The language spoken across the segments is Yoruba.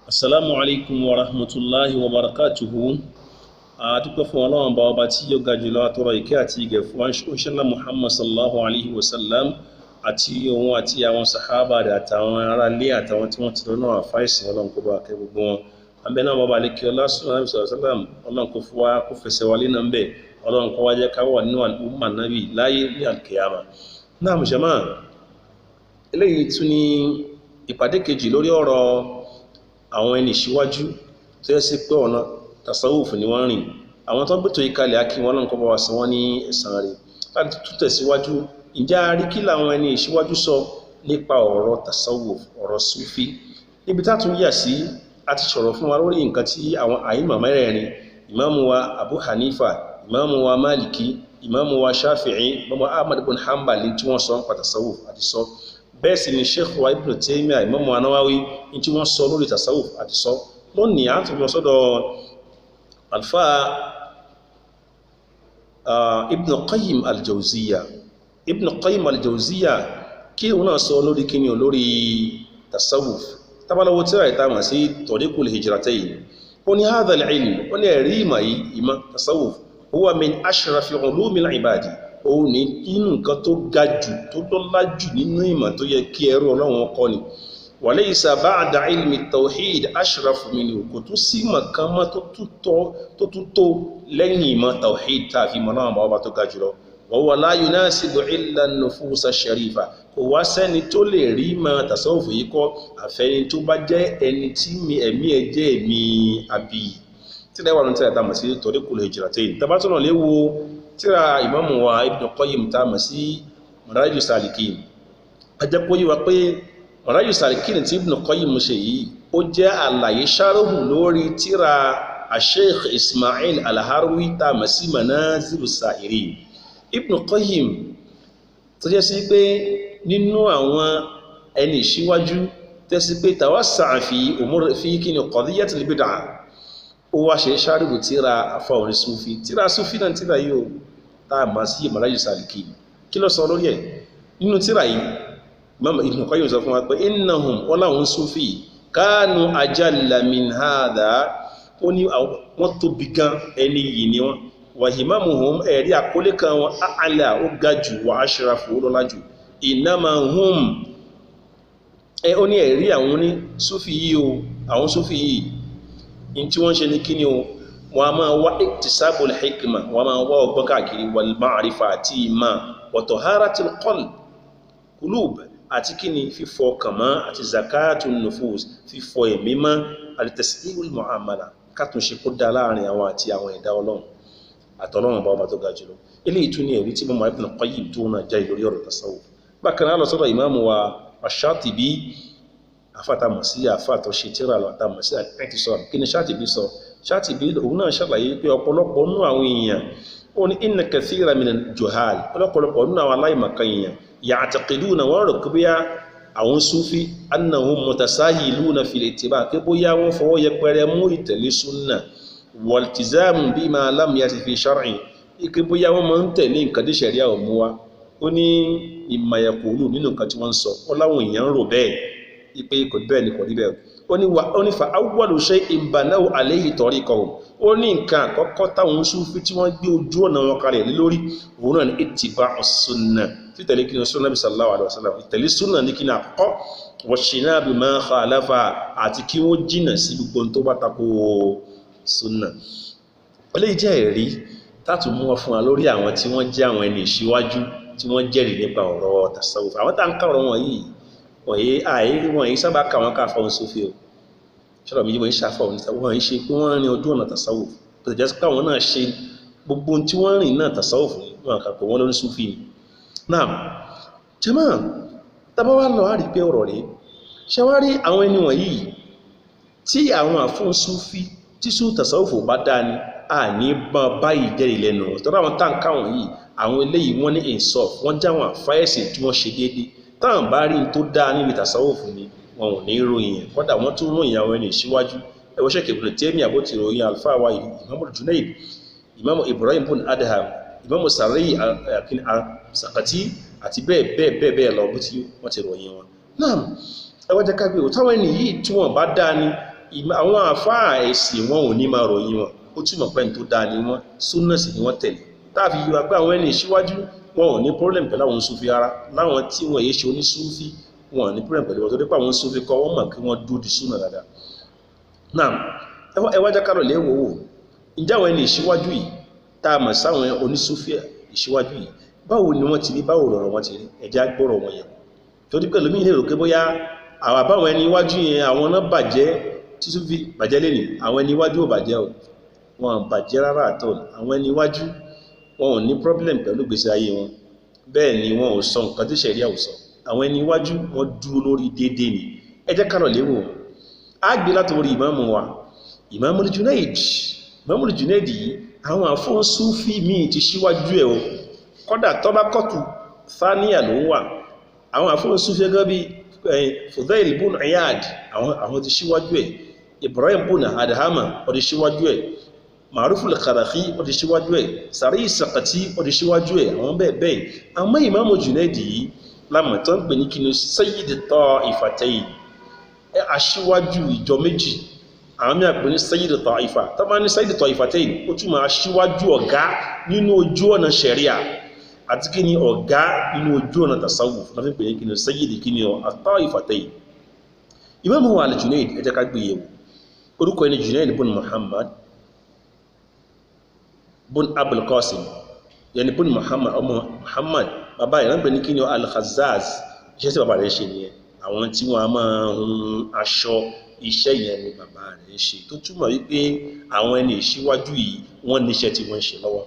Assalamu alaikum wa rahmatullahi wa barakatuhu. A dúpẹ́ fún Ọlọ́run bá ọba tí yóò ga jùlọ àtọrọ ìkẹ́ àti ìgẹ̀ fún Òṣìṣẹ́lá Muhammad sallallahu alaihi wasallam àti òun àti àwọn sàhábà rẹ̀ àtàwọn ará ilé àtàwọn tí wọ́n ti lọ́nà àfáìsìn Ọlọ́run kó bá kẹ́ gbogbo wọn. Àbẹ́ náà bàbá lè kí ọlá sallallahu alaihi wasallam Ọlọ́run kó fún wa kó fẹsẹ̀ wálé náà bẹ̀ Ọlọ́run kó wá jẹ́ ká wà nínú àlùmà nábì láyé ní alkiyama. Náà mùsàmá eléyìí tún ní ìpàdé kejì lórí ọ̀rọ̀ àwọn ẹni ìṣíwájú tó yẹ sí pé ọ̀nà tasawuf ni wọ́n rìn. Àwọn tó gbẹ́tò ìkalẹ̀ akí wọn lọ́nkọ́ bá wá sí wọ́n ní ẹ̀san rẹ̀ láti tún tẹ̀síwájú. Ǹjẹ́ a rí kí làwọn ẹni ìṣíwájú sọ nípa ọ̀rọ̀ tasawuf, ọ̀rọ̀ sufi? Níbi tá tún yà sí a ti sọ̀rọ̀ fún wa lórí nǹkan tí àwọn àìmọ̀ mẹ́rẹ̀ẹ̀rin, ìmáàmù wa Abu Hanifa, ìmáàmù wa Maliki, ìmáàmù wa Shafi'i, ìmáàmù Ahmad ibn Hanbal tí wọ́n sọ nípa tasawuf àti sọ. Bẹ́ẹ̀ sì ni Sheikh wa Ibn Taymiyyah, ìmáàmù Nawawi tí wọ́n sọ lórí tasawuf àti sọ. Lónìí a tún lọ sọ́dọ̀ alfa Ibn Qayyim al-Jawziyya. Ibn Qayyim al-Jawziyya kí òun náà sọ lórí kíni olórí tasawuf. Tabalawo tíra ìtàmà sí Tariqul Hijratayn. Ó ní hadha al-ilm, ó ní ẹ̀rí ìmọ̀ tasawuf huwa min ashrafi ulumil ibadi. Ó ní inú nǹkan tó ga jù tó lọ́lá jù nínú ìmọ̀ tó yẹ kí ẹrú Ọlọ́run kọ́ ni. Walaysa ba'da ilmi tawhid ashrafu minhu, kò tún sí mọ̀kan mọ́ tó tún tó lẹ́yìn ìmọ̀ tawhid tá fi mọ̀ náà bá tó ga jùlọ. Wa huwa la yunasibu illa an-nufus ash-sharifa, kò wá sẹ́ni tó lè rí mọ̀ tasawuf yìí kọ́ àfẹ́ni tó bá jẹ́ ẹni tí ẹ̀mí ẹ̀ jẹ́ ẹ̀mí àbí. Tí lẹ́wà ló ń tẹ́lẹ̀ tàmà sí Tariqul Hijratayn. Tabatọ́nà léwo tíra ìmáàmù wa Ibn Qayyim tàmà sí Madarijus Salikin. A jẹ́ kó yí wa pé Madarijus Salikin tí Ibn Qayyim ṣe yìí ó jẹ́ àlàyé ṣáróhù lórí tíra Sheikh Ismail al-Harwi tàmà sí Manazilus Sa'irin. Ibn Qayyim tó jẹ́ sí pé nínú àwọn ẹni ìṣíwájú tẹ́ sí pé tawassa'a fi kíni qadiyyatil bid'ah, ó wá ṣe ṣáríwò tíra afáwọn Sufi. Tíra Sufi náà tíra yóò táà máa sí Madarijus Salikin. Kí ló sọ lórí ẹ̀? Nínú tíra yìí, Ibn Qayyim sọ fún wa pé innahum ọláwọn Sufi kanu ajalla min hadha, ó ní wọ́n tóbi gan ẹni yìí ni wọ́n. Wa himamuhum ẹ̀rí àkólé kan wọn a'la, ó ga jù, wa ashrafu, ó lọ́lá jù. Innama hum ó ní ẹ̀rí àwọn ní Sufi yìí o, àwọn Sufi yìí in tí wọ́n ṣe ní kíni o, wọ́n a máa wá iktisabul hikma, wọ́n a máa wá ọgbọ́n káàkiri, wal ma'rifa àti ìmá, wa taharatil qulub àti kíni fífọ kàmá, àti zakatun nufus fífọ ẹ̀mí mọ́, àti tasihihul mu'amala kátún ṣe kó dá láàrin àwọn àti àwọn ẹ̀dá Ọlọ́run àtọ́lọ́run bá ọba tó ga jùlọ. Ilé ìtún ní ẹ̀rí tí mọ́ Ibn Qayyim tó náà jẹ́ lórí ọ̀rọ̀ tasawuf. Bákan náà lọ sọ́dọ̀ ìmáàmù wa Ash-Shatibi, àfàtàmọ̀ sí àfàtọ̀ ṣe tíra lọ àtàmọ̀ sí àti sọ. Kí ni Shatibi sọ? Shatibi òun náà ṣàlàyé pé ọ̀pọ̀lọpọ̀ nínú àwọn èèyàn, ó ní inna kathira minal juhal, ọ̀pọ̀lọpọ̀ nínú àwọn aláìmọ̀kan èèyàn ya'taqiduna, wọ́n rò pé bóyá àwọn Sufi annahum mutasahiluna fil ittiba, pé bóyá wọ́n fọwọ́ yẹpẹrẹ mú ìtẹ̀lé súnnà waltizamu bima lam yati fi shar'i, pé bóyá wọ́n máa ń tẹ̀lé nǹkan tí ṣẹ̀ríà ò mú wá. Ó ní imma yaqulu nínú nǹkan tí wọ́n ń sọ, ó láwọn èèyàn rò bẹ́ẹ̀ ipe kò bẹ́ẹ̀ ni kò rí bẹ́ẹ̀. Ó ní fa awwalu shay'in banaw alayhi tariqahum, ó ní nǹkan àkọ́kọ́ táwọn Sufi tí wọ́n gbé ojú ọ̀nà wọn kalẹ̀ lé lórí òun náà ní ittiba'us sunnah, títẹ̀lé kí ni sunna Nabi sallallahu alaihi wasallam, ìtẹ̀lé sunna ní kí ni àkọ́kọ́, washinabu ma khalafa, àti kí wọ́n jìnà sí gbogbo tó bá tako sunna. Eléyìí jẹ́ ẹ̀rí tátù mú fún wa lórí àwọn tí wọ́n jẹ́ àwọn ẹni ìṣíwájú tí wọ́n jẹ́rìí nípa ọ̀rọ̀ tasawuf. Àwọn tá ń ká ọ̀rọ̀ wọn yìí wọ́n yìí sábà ká wọn ká fáwọn Sufi o. Ṣọ́rọ̀ méjì wọ́n ṣàfọ́ wọ́n yìí ṣe pé wọ́n rin ojú ọ̀nà tasawuf, tó jẹ́ pé àwọn náà ṣe gbogbo tí wọ́n rìn náà tasawuf wọn kà pé wọ́n lórí Sufi ni. Náà jẹ́mọ́ tàbá wá lọ rí pé ọ̀rọ̀ rẹ̀ ṣe wá rí àwọn ẹni wọ̀nyí tí àwọn àfún Sufi tí sú tasawuf bá dá ní à ní báyìí jẹ́rìí lẹ́nu. Tọ́rọ àwọn táǹkà wọ̀nyí àwọn eléyìí wọ́n ní insaf, wọ́n jáwọn àfáyẹ̀sì tí wọ́n ṣe déédé. Táwọn bá rí tó dá níbi tasawuf ni wọn ò ní ròyìn ẹ̀, kọ́dà wọ́n tún ròyìn àwọn ẹni ìṣíwájú. Ẹwọ́ Sheikh Ibn Taymiyyah bó ti ròyìn alfa wa Imam Junayd, Imam Ibrahim ibn Adham, Imam Sarri Saqati àti bẹ́ẹ̀ lọ bó ti wọ́n ti ròyìn wọn. Náà ẹwọ́ jẹ́ ká gbé táwọn ẹni yìí tí wọ́n bá dá ní àwọn àfáà ẹ̀sìn wọn ò ní máa ròyìn wọn ó túmọ̀ pé ní tó dáa ni wọ́n súnà sí ni wọ́n tẹ̀lé táàfi yíwa pé àwọn ẹni ìṣíwájú wọn ò ní problem pẹ̀lú àwọn súfí ara láwọn tí wọ́n yé ṣe onísúfí wọn ò ní problem pẹ̀lú wọn tó dípò àwọn súfí kọ́ wọ́n mọ̀ kí wọ́n dúró di súnà dáadáa. náà ẹwà jákàrọ̀ léwò wò ǹjẹ́ àwọn ẹni ìṣíwájú yìí tá a mọ̀ sáwọn onísúfí ìṣíwájú yìí báwo ni wọ́n ti rí báwo lọ̀rọ̀ wọn ti rí ẹ̀já gbọ́rọ̀ wọn yẹn torí pẹ̀lú mí lérò pé bóyá àwọn àbáwọn ẹni iwájú yẹn àwọn náà bàjẹ́ tí súfí bàjẹ́ lẹ́nìí àwọn ẹni iwájú ò bàjẹ́ o wọn bàjẹ́ rárá àtọ́ àwọn ẹni iwájú wọn ò ní problem pẹ̀lú gbèsè ayé wọn bẹ́ẹ̀ ni wọn ò sọ nǹkan tí ṣẹ̀ríà ò sọ àwọn ẹni iwájú wọn dúró lórí déédéé ni ẹ jẹ́ kárọ̀ léwò á gbé láti orí ìmáàmù wa ìmáàmù Junaid yìí àwọn àfọ́n súfí míì ti síwájú ẹ̀ o kọ́dà tọ́bákọ́tù thaniya ló ń wà àwọn àfọ́n súfí gẹ́gẹ́ bí Fudail bun Iyad àwọn ti síwájú ẹ̀ Ibrahim bun Adhama ó ti síwájú ẹ̀ Ma'ruf al-Karahi ó ti síwájú ẹ̀ Sari Saqati ó ti síwájú ẹ̀ àwọn bẹ́ẹ̀ àmọ́ ìmáàmù Junaid yìí lámọ̀tọ́ ń pè ní kí ni Sayyid Ta'ifatayn aṣíwájú ìjọ méjì àwọn mí àpè ní Sayyid Ta'ifa tó bá ní Sayyid Ta'ifatayn ó túnmọ̀ aṣíwájú ọ̀gá nínú ojú ọ̀nà ṣẹ̀ríà àti kí ni ọ̀gá nínú ojú ọ̀nà tasawuf láti pè ní kí ni Sayyid kí ni Ta'ifatayn. ìmáàmù wa al-Junaid ẹ jẹ́ ká gbé yẹ̀wò orúkọ ẹni Junaid bun Muhammad bun Abul Qasim yẹni bun Muhammad bàbá ìrànpẹ̀ ní kí ni al-Khazzaz iṣẹ́ tí bàbá rẹ̀ ṣe nìyẹn àwọn tí wọ́n a máa hun aṣọ iṣẹ́ yẹn ni bàbá rẹ̀ ṣe tó túmọ̀ wípé àwọn ẹni ìṣíwájú yìí wọ́n níṣẹ́ tí wọ́n ṣe lọ́wọ́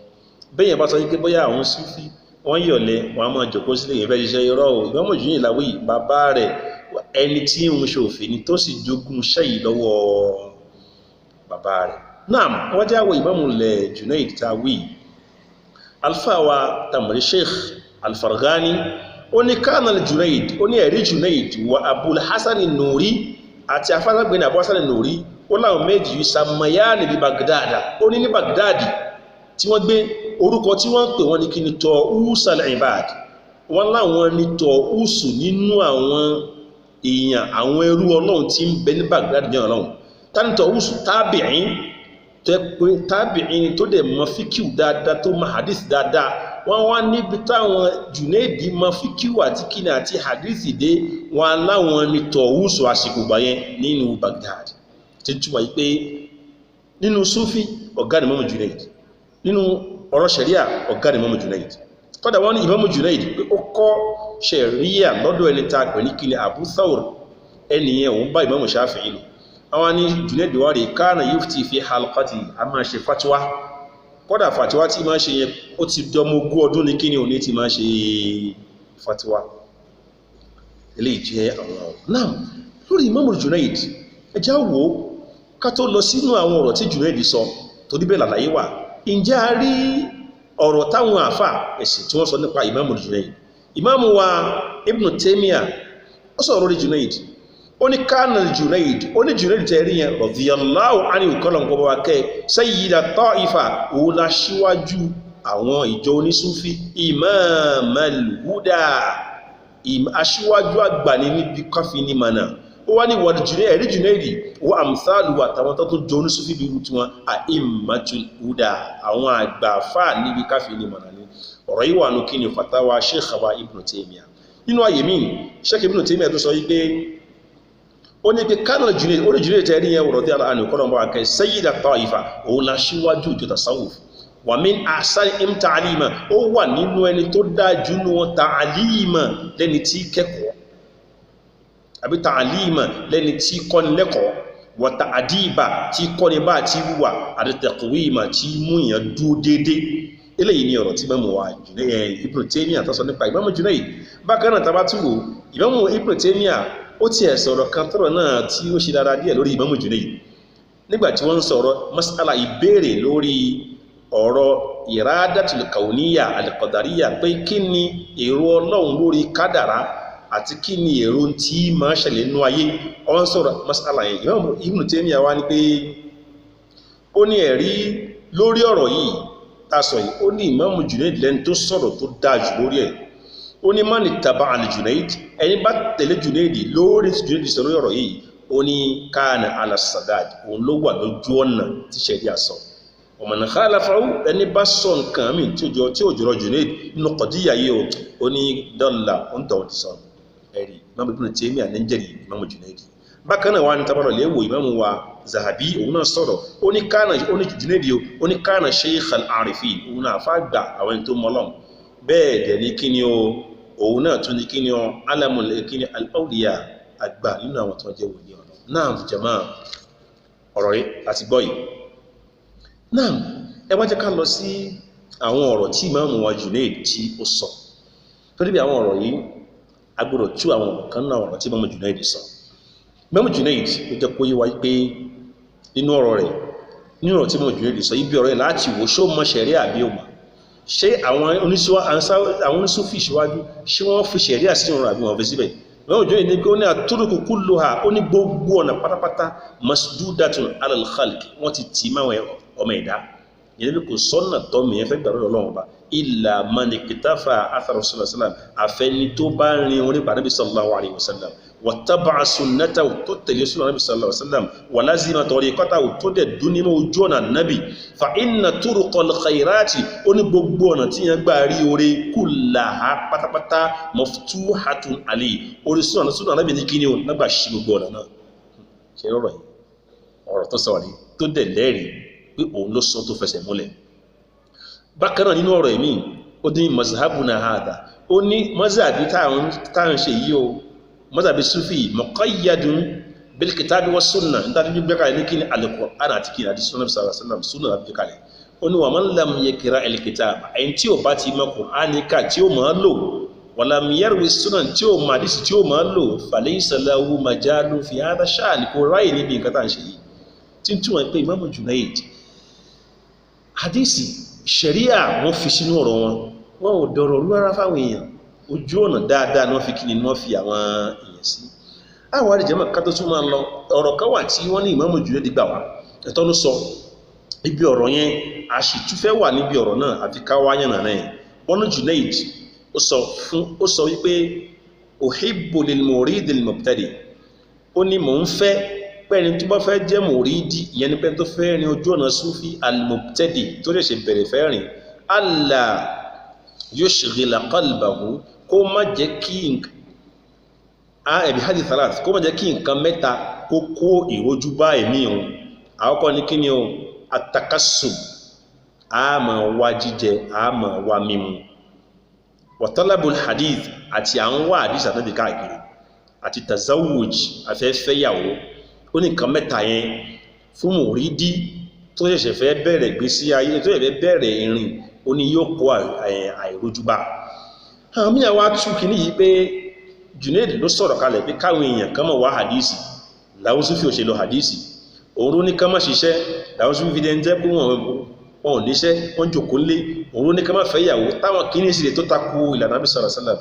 bẹ́yẹn bá sọ wípé bóyá àwọn Súfí wọ́n yọ̀lẹ̀ wọ́n a máa jòkó sílé ìfẹ́ ṣiṣẹ́ irọ́ ò Ìmáàmù Junaid láwí bàbá rẹ̀ ẹni tí ń ṣòfin ni tó sì jogún iṣẹ́ yìí lọ́wọ́ bàbá rẹ̀. náà wọ́n jẹ́ àwọn Ìmáàmù lẹ̀ Junaid tàwí alfa wa tamari Sheikh Al-Farghani ó ní kánà Junaid ó ní ẹ̀rí Junaid wa Abul Hasan an-Nuri àti afárágbẹ̀ni Abu Hasan an-Nuri ó láwọn méjì yìí sàmàyà níbi Baghdad ó ní Baghdad tí wọ́n gbé orúkọ tí wọ́n pè wọ́n ní kí ni Ta'us al-Ibad wọ́n láwọn ní Ta'us nínú àwọn èèyàn àwọn ẹrú Ọlọ́run tí ń bẹ ní Baghdad ní Ọlọ́run tani Ta'us tábìín tó dẹ̀ mọ fíkíù dáadáa tó mọ hadith dáadáa wọ́n wá níbi táwọn Junaid mọ fíkíù àti kíni àti hadith dé wọn láwọn ní Ta'us àsìkò gbà yẹn nínú Baghdad tí túmọ̀ yí pé nínú Sufi ọ̀gá ni Imam Junaid nínú ọ̀rọ̀ ṣẹ̀ríà ọ̀gá ni Imam Junaid kọ́dà wọ́n ní Imam Junaid pé ó kọ́ ṣẹ̀ríà lọ́dọ̀ ẹni tá a pè ní kíni Abu Thawr ẹnìyẹn òun bá Imam Shafi'i lò àwọn ní Junaid wà rí kana yufti fi halqati a máa ṣe fatiwa kọ́dà fatiwa tí máa ṣe yẹn ó ti dọmọ ogún ọdún ní kíni òní ti máa ṣe fatiwa eléyìí jẹ́ àwọn ọ̀rọ̀ náà lórí Imam Junaid ẹjá wo ká tó lọ sínú àwọn ọ̀rọ̀ tí Junaid sọ tó díbẹ̀ làlàyé wà ǹjẹ́ a rí ọ̀rọ̀ táwọn àfà ẹ̀sìn tí wọ́n sọ nípa Imam Junaid Imam wa Ibn Taymiyyah ó sọ̀rọ̀ lórí Junaid ó ní kánà Junaid ó ní Junaid tẹ́rí yẹn radiyallahu anhu kọ́lọ̀nkọ́ bá kẹ́ Sayyida Ta'ifa òun la ṣíwájú àwọn ìjọ onísúfí Imamal Huda aṣíwájú àgbà ní níbi káfí ní mana ó wá ní wọ́n ẹ̀rí Junaid wọ́n àmsáàlù àtàwọn tó tún jọ onísúfí bí irútu wọn A'immatul Huda àwọn àgbà fà níbi káfí ní mana ní ọ̀rọ̀ yìí wà ní kí ni fatawa Sheikh wa Ibn Taymiyyah nínú ayé mi Sheikh Ibn Taymiyyah tó sọ wípé ó ní pé kánà Junaid ó ní Junaid tẹ́rí yẹn wọ̀rọ̀ tí aláàánú kọ́nà bá kẹ́ Sayyida Ta'ifa òun la ṣíwájú ìjọ tasawuf wa min ahsanihim ta'lima ó wà nínú ẹni tó dájú ní wọn ta'lima lẹ́ni tí kẹ́kọ̀ọ́ àbí ta'lima lẹ́ni tí kọ́ni lẹ́kọ̀ọ́ wa ta'diba tí kọ́ni bá tí wúwà àti taqwima tí mú yàn dúó dédé eléyìí ni ọ̀rọ̀ tí Imam wa Ibn Taymiyyah tó sọ nípa Imam Junaid bákan náà tabátúwò Imam Ibn Taymiyyah ó ti ẹ̀ sọ̀rọ̀ kan tọ́rọ̀ náà tí ó ṣe dára díẹ̀ lórí Imam Junaid nígbàtí wọ́n ń sọ̀rọ̀ mas'ala ìbéèrè lórí ọ̀rọ̀ iradatul kauniyya al-qadariyya pé kí ni èrò Ọlọ́run lórí kádàrá àti kí ni èrò tí máa ṣẹlẹ̀ nínú ayé wọ́n sọ̀rọ̀ mas'ala yẹn Imam Ibn Taymiyyah wá ní pé ó ní ẹ̀rí lórí ọ̀rọ̀ yìí tásọ̀ yìí ó ní Imam Junaid lẹ́ni tó sọ̀rọ̀ tó dáa jù lórí ẹ̀ ó ní man ittaba al-Junaid ẹni bá tẹ̀lé Junaid lórí Junaid sọ̀rọ̀ ọ̀rọ̀ yìí ó ní kana ala sadad òun ló wà lójú ọ̀nà tí ṣẹ̀ríà sọ ọmọ náà khalafahu ẹni bá sọ nǹkan mi tí ò jọrọ Junaid nínú qadiyya yìí ó ní dọ́là ó ń tọ̀wọ̀ ti sọ ẹ̀rí Imam Ibn Taymiyyah ní jẹ́rì Imam Junaid bákan náà wà ní tabarọ̀ léwò Imam wa Zahabi òun náà sọ̀rọ̀ ó ní Junaid ó ní kana shaykh al-arifin òun náà fàgbà àwọn tó mọ́lọ́m bẹ́ẹ̀ dẹ̀ ní kí ni òun náà tún ní kí ni alamul kí ni al-awliya àgbà nínú àwọn tó jẹ́ wòlíì ọ̀nà náà jàmáà ọ̀rọ̀ rí àti gbọ́ yìí náà ẹ wá jẹ́ ká lọ sí àwọn ọ̀rọ̀ tí Imam wa Junaid tí ó sọ torí bí àwọn ọ̀rọ̀ yìí a gbọ́dọ̀ tú àwọn kan náà ọ̀rọ̀ tí Imam Junaid sọ Imam Junaid ó jẹ́ kó yé wa pé nínú ọ̀rọ̀ rẹ̀ nínú ọ̀rọ̀ tí Imam Junaid sọ ibi ọ̀rọ̀ yìí láti wò ṣó mọ ṣẹ̀ríà àbí ò mọ̀ ṣé àwọn oníṣúfì síwájú ṣé wọ́n fi ṣẹ̀ríà sí ọ̀rọ̀ àbí wọ́n fi síbẹ̀ Imam Junaid ní pé ó ní àtúrùkù kulluha ó ní gbogbo ọ̀nà pátápátá masdudatun ala al-khalq wọ́n ti tì máwọn ọmọ ẹ̀dá yẹn bí kò sọ́nà tọ́mì yẹn fẹ́ gbàrú Ọlọ́run bá illa man iktafa athar Rasulullah sallam àfẹni tó bá rin orí bá Nabi sallallahu alaihi wasallam wattaba'a sunnatahu tó tẹ̀lé sunnah Nabi sallallahu alaihi wasallam wa lazima tariqatahu tó dẹ̀ dún ní ojú ọ̀nà Nabi fa inna turuqal khairati ó ní gbogbo ọ̀nà tí yẹn gbà rí orí kullaha pátápátá maftuhatun alayhi orí sunnah Nabi ní kíni ó lágbà ṣí gbogbo ọ̀nà náà ṣe ọ̀rọ̀ tó sọ̀rọ̀ tó dẹ̀ lẹ́rìí pé òun ló sọ tó fẹsẹ̀ múlẹ̀ bákan náà nínú ọ̀rọ̀ ẹ̀mí ó dín mazhabuna hada ó ní mazhabi táwọn ṣe yìí o mazhabi sufi muqayyadun bil kitabi was sunnah nítorí bí gbẹ́kàlẹ̀ ní kí ní al-Qur'an àti kí ní àdí sunnah sallallahu alaihi wasallam sunnah àti gbẹ́kàlẹ̀ ó ní wa man lam yaqra al-kitab ẹni tí ó bá ti mọ̀ Qur'an ká tí ó máa lò wa lam yarwi sunnah tí ó máa dísì tí ó máa lò falaysa lahu majalun fi hadha sha'n kò ráyè níbi nǹkan tá à ń ṣe yìí tí ń túmọ̀ pé Imam Junaid hadisi ṣẹ̀ríà wọ́n fi sínú ọ̀rọ̀ wọn ò dọ̀rọ̀ rárá fáwọn èèyàn ojú ọ̀nà dáadáa ní wọ́n fi kíni ní wọ́n fi àwọn èèyàn sí àwọn àríjẹ́mọ̀ ká tó tún máa lọ ọ̀rọ̀ kan wà tí wọ́n ní Imam Junaid gbà wá ẹ̀tọ́ ló sọ ibi ọ̀rọ̀ yẹn a sì tún fẹ́ wà níbi ọ̀rọ̀ náà àfi ká wáyàn náà náà wọ́n ní Junaid ó sọ wípé uhibbu lil muridil mubtadi ó ní mò ń fẹ́ pẹ́ni tó bá fẹ́ jẹ́ mùrídí ìyẹn ni pẹ́ni tó fẹ́ rin ojú ọ̀nà súfí al-mubtadi tó lè ṣe bẹ̀rẹ̀ fẹ́ rìn alla yushghila qalbahu kó má jẹ́ kí ẹ̀bí hadith thalath kó má jẹ́ kí nǹkan mẹ́ta kó kó ìrójú bá ẹ̀mí òun àkọ́kọ́ ní kí ni o at-takassub a máa wá jíjẹ a máa wá mímu wa talabul hadith àti à ń wá hadith àtàbí káàkiri àti tazawuj afẹ́fẹ́yàwó ó ní nǹkan mẹ́ta yẹn fún mùrídí tó ṣẹ̀ṣẹ̀ fẹ́ bẹ̀rẹ̀ gbésí ayé tó ṣẹ̀ṣẹ̀ bẹ̀rẹ̀ ìrìn ó ní yóò kó àìrójúbá àwọn míyàn wá tú kì ní yìí pé Junaid ló sọ̀rọ̀ kalẹ̀ pé káwọn èèyàn kan mọ̀ wá hadisi láwọn Sufi ò ṣe lọ hadisi òun ló ní ká má ṣiṣẹ́ láwọn Sufi fi dẹ́ ń jẹ́ pé wọn ò níṣẹ́ wọ́n jòkó lé òun ló ní ká má fẹ́ ìyàwó táwọn kìíní sí tó takò ìlànà Ànábì sallallahu alaihi wasallam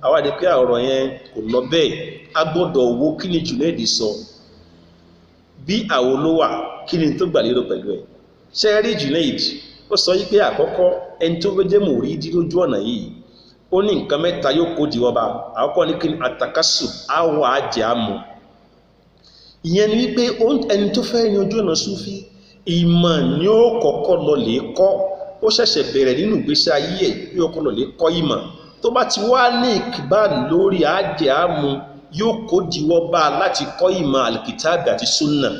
àwọn àdé pé ọ̀rọ̀ yẹn kò lọ bẹ́ẹ̀ a gbọ́dọ̀ wo kí ni Junaid sọ bí àwọn olówà kí ni tó gbà lérò pẹ̀lú ẹ̀ ṣe rí Junaid ó sọ wípé àkọ́kọ́ ẹni tó jẹ́ mùrídí lójú ọ̀nà yìí ó ní nǹkan mẹ́ta yóò kó di wọ́ba àkọ́kọ́ ní kí ni àtàkásù àwọ̀ àjẹ́ àmọ́ ìyẹn ni wípé ẹni tó fẹ́ ní ojú ọ̀nà Súfí ìmọ̀ ni ó kọ́kọ́ lọ lè kọ́ ó ṣẹ̀ṣẹ̀ bẹ̀rẹ̀ nínú ìgbésí ayé ẹ̀ bí ó kọ́ lọ lè kọ́ ìmọ̀ tó bá ti wá ní ìkìbá lórí àjẹ́ àmọ́ yóò kó diwọ́ bá láti kọ́ ìmọ̀ alkitabi àti sunna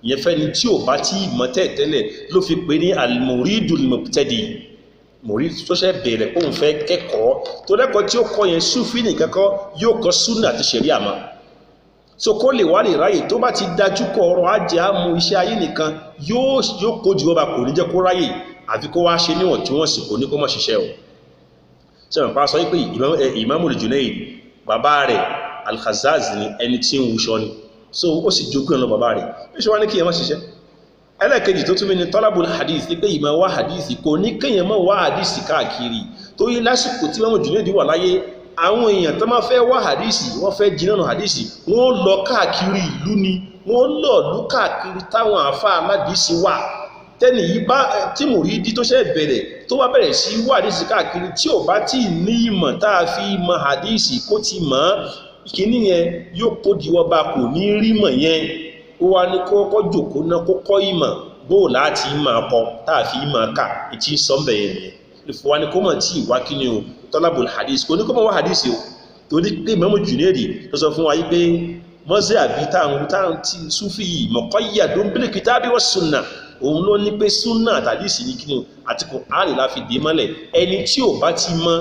ìyẹn fẹ́ ni tí ò bá tí ìmọ̀ tẹ́ẹ̀tẹ́lẹ̀ ló fi pè ní al-muridul mubtadi murid tó ṣe bẹ̀rẹ̀ kó ń fẹ́ kẹ́kọ̀ọ́ tó lẹ́kọ̀ọ́ tí ó kọ́ yẹn Sufi nìkan kọ́ yóò kọ́ sunna àti sharia mọ́ so kó lè wá lè ráyè tó bá ti dájú kọ ọ̀rọ̀ ajé àmú iṣẹ́ ayé nìkan yóò kó diwọ́ bá kò ní jẹ́ kó ráyè àfi kó wá ṣe níwọ̀n tí wọ́n sì kò ní kó mọ̀ ṣiṣẹ́ o ṣe mọ̀ pa sọ pé Imamul Junaid bàbá rẹ̀ Al-Khazzaz ni ẹni tí ń wuṣọ ni so ó sì jogún ọ̀nà bàbá rẹ̀ bí ṣe wá ní kí ẹ má ṣiṣẹ́ ẹlẹ́kejì tó túnmí ni talabul hadith pé ìmọ̀ wá hadith kò ní kíyàn mọ́ wá hadith káàkiri tó yí lásìkò tí Imam Junaid wà láyé àwọn èèyàn tó máa fẹ́ wá hadith wọ́n fẹ́ jìnnà hadith wọ́n lọ káàkiri ìlú ni wọ́n lọ lú káàkiri táwọn àfá aládìsí wà tẹ́ni yìí bá tí mùrídí tó ṣe bẹ̀rẹ̀ tó wá bẹ̀rẹ̀ sí wá hadith káàkiri tí ò bá tí ní ìmọ̀ tá a fi mọ̀ hadith kó ti mọ̀ ìkíní yẹn yóò kó diwọ́ bá kò ní rí mọ̀ yẹn ó wá ní kọ́kọ́ jòkó náà kó kọ́ ìmọ̀ bóò láti máa kọ táàfi máa kà ìtí sọ́mbẹ̀ yẹn nìyẹn ìfọwọ́ ni kó mọ̀ tí ìwá kí ni o tọ́lábùl hadith kò ní kó mọ̀ wá hadith o torí pé Imam Junaidi tó sọ fún wa yí pé mọ́sí àbí táwọn tí súfì yìí muqayyadun bil kitabi was sunnah òun ló ní pé súnà àtàdí sí ní kíni àti Kùránì la fi dé mọ́lẹ̀ ẹni tí ò bá ti mọ̀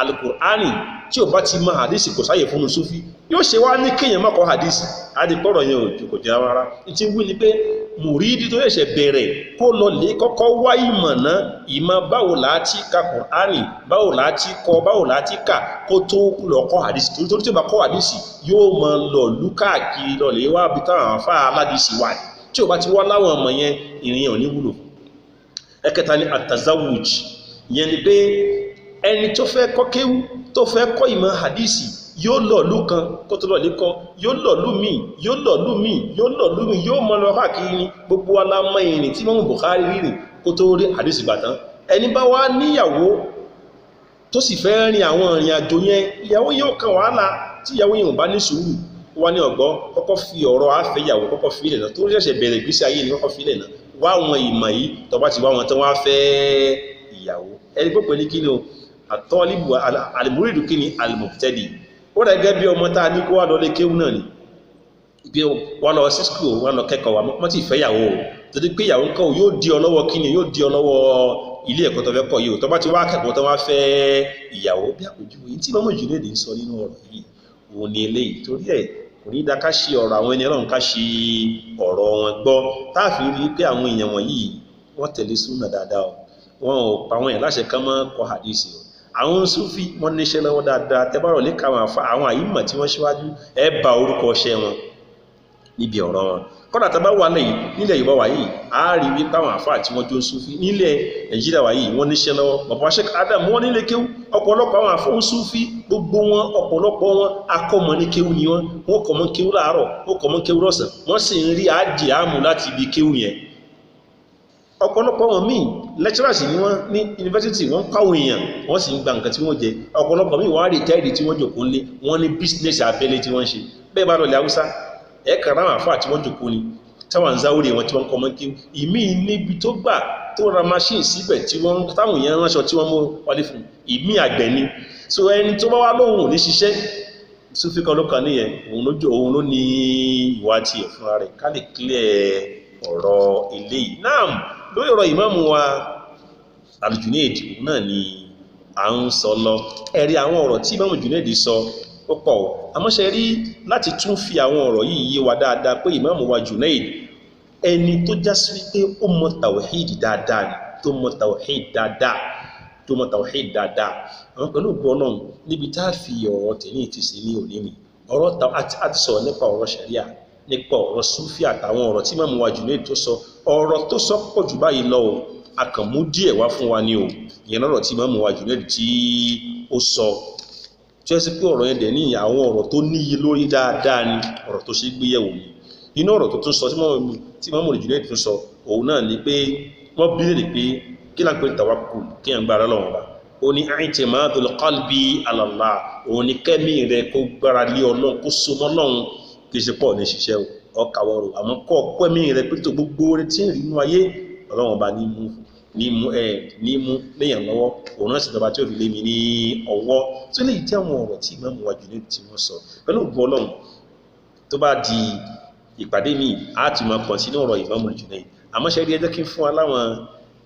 Al-Kùránì tí ò bá ti mọ̀ hadisi kò sáyè fún súfì yóò ṣe wá ní kéèyàn má kọ́ hadisi adìpọ̀rọ̀ yẹn ò kò jẹ́ rárá tí wí ni pé mùrídí tó yẹ̀ṣẹ̀ bẹ̀rẹ̀ kó lọ lè kọ́kọ́ wá ìmọ̀ náà ìmọ̀ báwo láti ka Kùránì báwo láti kọ báwo láti kà kó tó lọ kọ́ hadisi torí tí ó bá kọ́ hadisi yóò mọ lọ lúkàkiri lọ lè wá bí táwọn afá aládìsí wà tí ó bá ti wá láwọn ọmọ yẹn ìrìn ò ní wúlò. Ẹ̀kẹta ni àtàzáwùj yẹn ni pé ẹni tó fẹ́ kọ́ kéwú tó fẹ́ kọ́ ìmọ̀ hadisi yóò lọ lú kan kó tó lọ lè kọ́ yóò lọ lú míì yóò lọ lú míì yóò lọ lú míì yóò mọ lọ káàkiri ní gbogbo alámọ ìrìn tí Imam Bukhari rírìn kó tó rí hadisi gbàtán ẹni bá wá níyàwó tó sì fẹ́ rin àwọn ìrìn àjò yẹn ìyàwó yóò kan wàhálà tí ìyàwó yẹn ò bá ní sùúrù wá ní ọ̀gbọ́ kọ́kọ́ fi ọ̀rọ̀ àfẹ́yàwó kọ́kọ́ fi ilẹ̀ náà tó ṣẹ̀ṣẹ̀ bẹ̀rẹ̀ ìgbésí ayé ni kọ́kọ́ fi ilẹ̀ náà wá àwọn ìmọ̀ yìí tó bá ti wá wọn tán wá fẹ́ ìyàwó ẹni pé pẹ̀lú kí ni o àtọ́líbù alìmúrídù kí ni alìmọ̀tẹ́dì ó rẹ̀ gẹ́gẹ́ bí ọmọ tá a ní kó wá lọ lé kéwú náà ni bí wọ́n lọ sí skul wọ́n lọ kẹ́kọ̀ọ́ wa mọ́ tí ìfẹ́yàwó torí pé ìyàwó nǹkan yóò di ọ lọ́wọ́ kí ni yóò di ọ lọ́wọ́ ilé ẹ̀kọ́ tó fẹ́ kọ́ yìí tó bá ti wá kẹ́kọ̀ọ́ tó wá fẹ́ ìyàwó bí àpèjúwe yìí tí Imam Junaidi ń sọ nínú ọ̀rọ̀ yìí òun ni eléyìí torí ẹ̀ kò ní dá ká ṣe ọ̀rọ̀ àwọn ẹni Ọlọ́run ká ṣe ọ̀rọ̀ wọn gbọ́ táàfin rí pé àwọn èèyàn wọ̀nyí wọ́n tẹ̀lé súnà dáadáa o wọn ò pa àwọn èèyàn láṣẹ ká mọ́ kọ́ hadisi o àwọn Súfì wọ́n níṣẹ́ lọ́wọ́ dáadáa tẹ́bárọ̀ lè káwọn àwọn àyímọ̀ tí wọ́n ṣíwájú ẹ bá orúkọ ọṣẹ́ wọn níbi ọ̀rọ̀ wọn kọ́dà tàbá wà lẹ́yìn nílẹ̀ Yorùbá wà yìí a rí wípé àwọn àfáà tí wọ́n jó Súfì nílẹ̀ Nàìjíríà wà yìí wọ́n níṣẹ́ lọ́wọ́ bàbá Sheikh Adam wọ́n nílé kéwú ọ̀pọ̀lọpọ̀ àwọn àfọ́n Súfì gbogbo wọn ọ̀pọ̀lọpọ̀ wọn akọ́mọ ní kéwú ni wọ́n kọ́ mọ́ kéwú láàárọ̀ wọ́n kọ́ mọ́ kéwú lọ́sàn wọ́n sì ń rí àjì àmú láti ibi kéwú yẹn ọ̀pọ̀lọpọ̀ wọn míì lecturers ni wọ́n ní university wọ́n káwọn èèyàn wọ́n sì ń gba nǹkan tí wọ́n jẹ ọ̀pọ̀lọpọ̀ míì wọ́n á rí tẹ́ẹ̀dì tí wọ́n jòkó lé wọ́n ní business abẹ́lé tí wọ́n ṣe bẹ́ẹ̀ bá lọlẹ̀ Haúsá ẹ̀ẹ́kà ráwọn àfáà tí wọ́n jòkó ni táwọn záwúrẹ̀ wọn tí wọ́n kọ́ mọ́ kí ìmí níbi tó gbà tó ra machine síbẹ̀ tí wọ́n táwọn èèyàn ránṣọ tí wọ́n mú wọlé fún ìmí àgbẹ̀ ni so ẹni tó bá wá lóhùn ní ṣiṣẹ́ Súfì kan ló kàn níyẹn òun ló ní ìwà tiẹ̀ fúnra rẹ̀ ká lè clear ọ̀rọ̀ eléyìí náà lórí ọ̀rọ̀ ìmáàmù wa Al-Junaidi náà ni à ń sọ lọ ẹ̀rí àwọn ọ̀rọ̀ tí ìmáàmù Junaidi sọ ó pọ̀ àmọ́ṣẹ́ rí láti tún fi àwọn ọ̀rọ̀ yìí yé wa dáadáa pé ìmáàmù wa Junaidi ẹni tó já sí wípé ó mọ tàwhídì dáadáa ni tó mọ tàwhídì dáadáa àwọn pẹ̀lú ògbọ́n náà níbi tá a fi ọ̀rọ̀ tẹ̀lé ti sí ní òní ni ọ̀rọ̀ àti sọ̀rọ̀ nípa ọ̀rọ̀ ṣẹ̀ríà nípa ọ̀rọ̀ Súfì àtàwọn ọ̀rọ̀ tí ìmáàmù wa Junaidi tó sọ ọ̀rọ̀ tó sọ pọ̀ jù báyìí lọ o akànmú díẹ̀ wá fún wa ní o ìyẹn lọ́rọ̀ tí ìmáàmù wa Junaidi tí ó sọ tí ó sì pé ọ̀rọ̀ yẹn dẹ̀ ní àwọn ọ̀rọ̀ tó níye lórí dáadáa ni ọ̀rọ̀ tó ṣe gbéyẹ̀wò ni inú ọ̀rọ̀ tó tún sọ tí ìmáàmù Junaidi tún sọ òun náà ni pé wọ́n bí lè pé kí là ń pè tawakkul kí à ń gbára lọ́wọ́ wa ó ní i'timadul qalbi ala Allah òun ni kẹ́mí rẹ̀ kó gbára lé Ọlọ́run kó so mọ́ Ọlọ́run kì í ṣe pọ̀ ní ṣiṣẹ́ ọkàwọ̀rọ̀ àmọ́ kọ́ pẹ́mí rẹ̀ pẹ́tò gbogbo orí tí ń rí inú ayé Ọlọ́run ọba ní mú léyàn lọ́wọ́ òun náà sì tọba tí ó fi lé mi ní ọwọ́ tó lè jẹ́ àwọn ọ̀rọ̀ tí Ìmáàmù wa Junaidi tí wọ́n sọ pẹ̀lú ògbó Ọlọ́run tó bá di ìpàdé mi á ti máa pọ̀ sínú ọ̀rọ̀ Ìmáàmù Junaidi àmọ́ ṣe rí ẹjọ́ kí n fún wa láwọn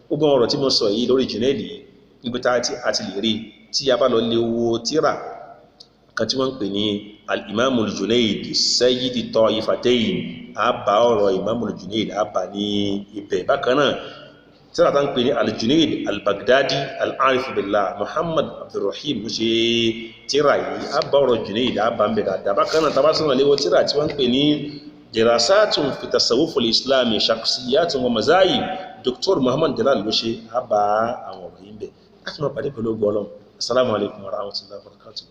gbogbo ọ̀rọ̀ tí mo sọ yìí lórí Junaidi níbi tá a ti lè rí tí a bá lọ lé owó tíra kan tí wọ́n ń pè ní al-Imam al-Junaidi Sayyidi Taifatayn àbá ọ̀rọ̀ Imam al-Junaidi àbá ní ibẹ̀ bákan náà tíra tá ń pè ní al-Junaidi al-Baghdadi al-Arif billah Muhammad Abdurrahim ló ṣe tíra yìí àbá ọ̀rọ̀ Junaidi àbá ń bẹ̀ dáadáa bákan náà tàbá sọ̀rọ̀ léwọ́ tíra tí wọ́n ń pè ní dirasatun fi tasawwuf al-islami shakhsiyatun wa mazahib Dr. Muhammad Jalal ló ṣe àbá àwọn ọ̀rọ̀ yìí ń bẹ̀ láti máa pàdé pẹ̀lú ọgbọ́ Ọlọ́run. Assalamu alaikum wa rahmatullahi wa barakatuh.